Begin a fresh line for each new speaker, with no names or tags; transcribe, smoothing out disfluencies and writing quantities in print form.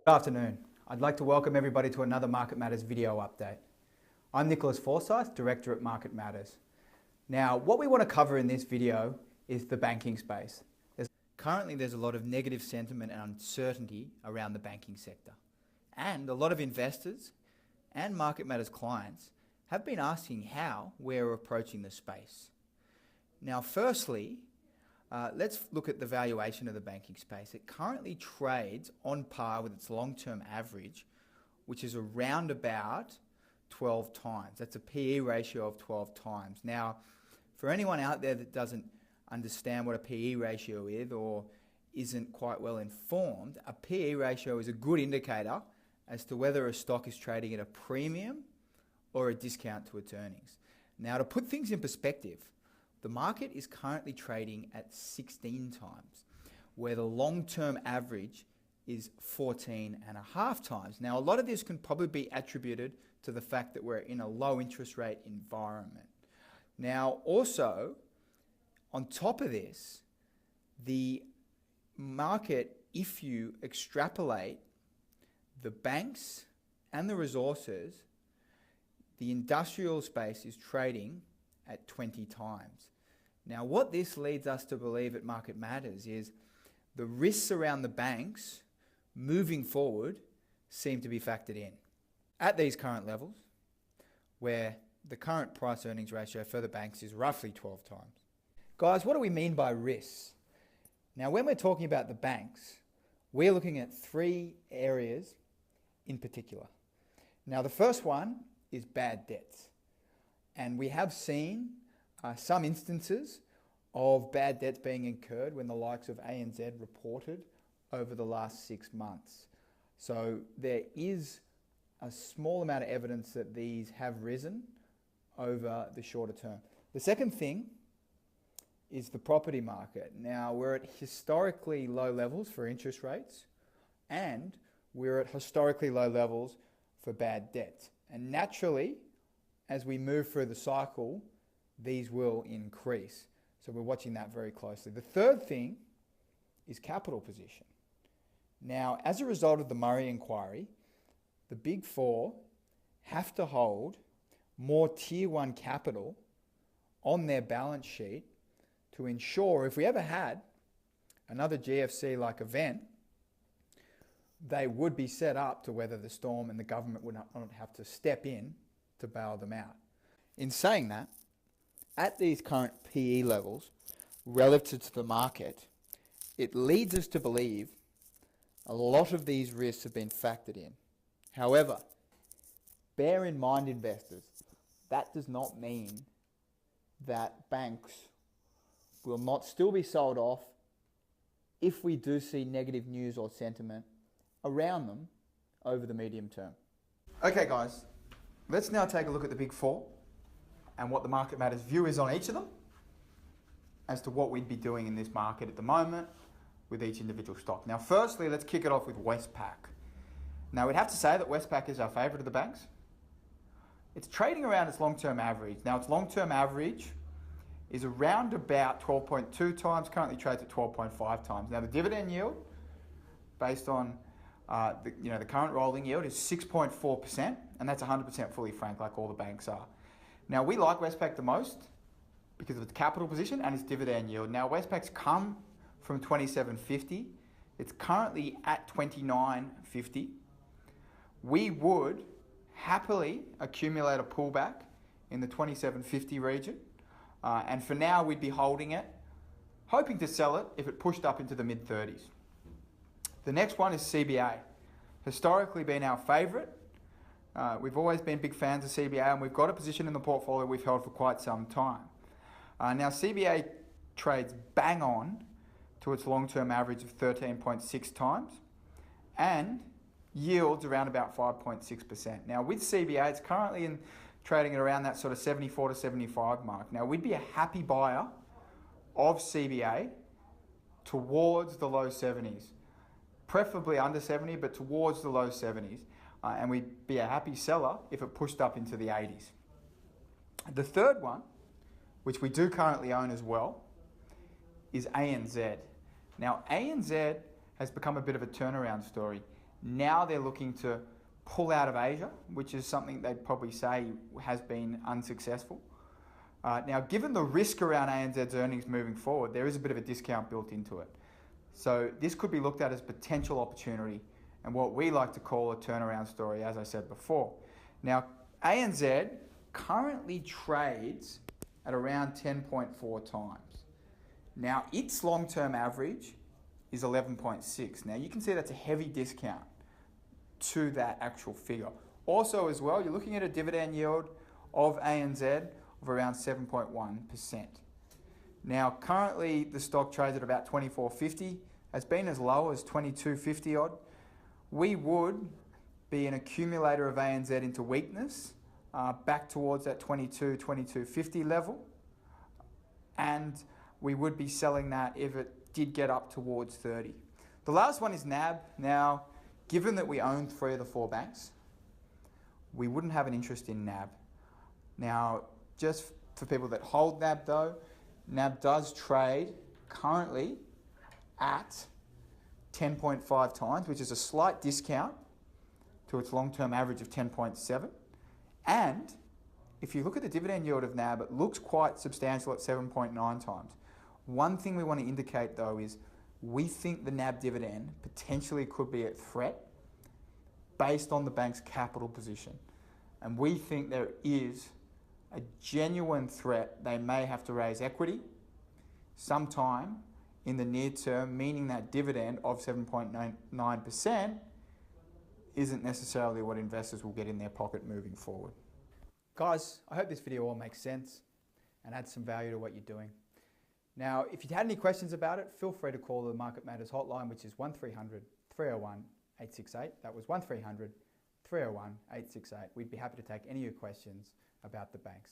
Good afternoon. I'd like to welcome everybody to another Market Matters video update. I'm Nicholas Forsyth, Director at Market Matters. Now, what we want to cover in this video is the banking space. Currently, there's a lot of negative sentiment and uncertainty around the banking sector. And a lot of investors and Market Matters clients have been asking how we're approaching the space. Now, firstly, let's look at the valuation of the banking space. It currently trades on par with its long-term average, which is around about 12 times. That's a PE ratio of 12 times. Now, for anyone out there that doesn't understand what a PE ratio is or isn't quite well informed, a PE ratio is a good indicator as to whether a stock is trading at a premium or a discount to its earnings. Now, to put things in perspective, the market is currently trading at 16 times, where the long-term average is 14.5 times. Now, a lot of this can probably be attributed to the fact that we're in a low interest rate environment. Now, also, on top of this, the market, if you extrapolate the banks and the resources, the industrial space is trading at 20 times. Now, what this leads us to believe at Market Matters is the risks around the banks moving forward seem to be factored in. At these current levels, where the current price earnings ratio for the banks is roughly 12 times. Guys, what do we mean by risks? Now, when we're talking about the banks, we're looking at three areas in particular. Now, the first one is bad debts. And we have seen some instances of bad debts being incurred when the likes of ANZ reported over the last 6 months. So there is a small amount of evidence that these have risen over the shorter term. The second thing is the property market. Now, we're at historically low levels for interest rates, and we're at historically low levels for bad debt. And naturally, as we move through the cycle, these will increase. So we're watching that very closely. The third thing is capital position. Now, as a result of the Murray inquiry, the Big Four have to hold more Tier 1 capital on their balance sheet to ensure if we ever had another GFC-like event, they would be set up to weather the storm and the government would not have to step in to bail them out. In saying that, at these current PE levels, relative to the market, it leads us to believe a lot of these risks have been factored in. However, bear in mind, investors, that does not mean that banks will not still be sold off if we do see negative news or sentiment around them over the medium term. Okay, guys. Let's now take a look at the Big Four and what the Market Matters view is on each of them as to what we'd be doing in this market at the moment with each individual stock. Now, firstly, let's kick it off with Westpac. Now, we'd have to say that Westpac is our favourite of the banks. It's trading around its long-term average. Now, its long-term average is around about 12.2 times, currently trades at 12.5 times. Now, the dividend yield, based on the current rolling yield, is 6.4%, and that's 100% fully franked, like all the banks are. Now, we like Westpac the most because of its capital position and its dividend yield. Now, Westpac's come from 27.50. It's currently at 29.50. We would happily accumulate a pullback in the 27.50 region, and for now, we'd be holding it, hoping to sell it if it pushed up into the mid-30s. The next one is CBA. Historically been our favourite. We've always been big fans of CBA, and we've got a position in the portfolio we've held for quite some time. Now, CBA trades bang on to its long-term average of 13.6 times and yields around about 5.6%. Now, with CBA, it's currently trading at around that sort of 74 to 75 mark. Now, we'd be a happy buyer of CBA towards the low 70s. Preferably under 70, but towards the low 70s. And we'd be a happy seller if it pushed up into the 80s. The third one, which we do currently own as well, is ANZ. Now, ANZ has become a bit of a turnaround story. Now they're looking to pull out of Asia, which is something they'd probably say has been unsuccessful. Now, given the risk around ANZ's earnings moving forward, there is a bit of a discount built into it. So this could be looked at as potential opportunity and what we like to call a turnaround story, as I said before. Now, ANZ currently trades at around 10.4 times. Now, its long-term average is 11.6. Now, you can see that's a heavy discount to that actual figure. Also, as well, you're looking at a dividend yield of ANZ of around 7.1%. Now, currently the stock trades at about 24.50. It's been as low as 22.50 odd. We would be an accumulator of ANZ into weakness, back towards that 22.50 level. And we would be selling that if it did get up towards 30. The last one is NAB. Now, given that we own 3 of the 4 banks, we wouldn't have an interest in NAB. Now, just for people that hold NAB though, NAB does trade currently at 10.5 times, which is a slight discount to its long-term average of 10.7. And if you look at the dividend yield of NAB, it looks quite substantial at 7.9 times. One thing we want to indicate though is we think the NAB dividend potentially could be at threat based on the bank's capital position. And we think there is a genuine threat they may have to raise equity sometime in the near term, meaning that dividend of 7.99% isn't necessarily what investors will get in their pocket moving forward. Guys, I hope this video all makes sense and adds some value to what you're doing. Now, if you had any questions about it, feel free to call the Market Matters hotline, which is 1300 301 868. That was 1300 301 868. We'd be happy to take any of your questions about the banks.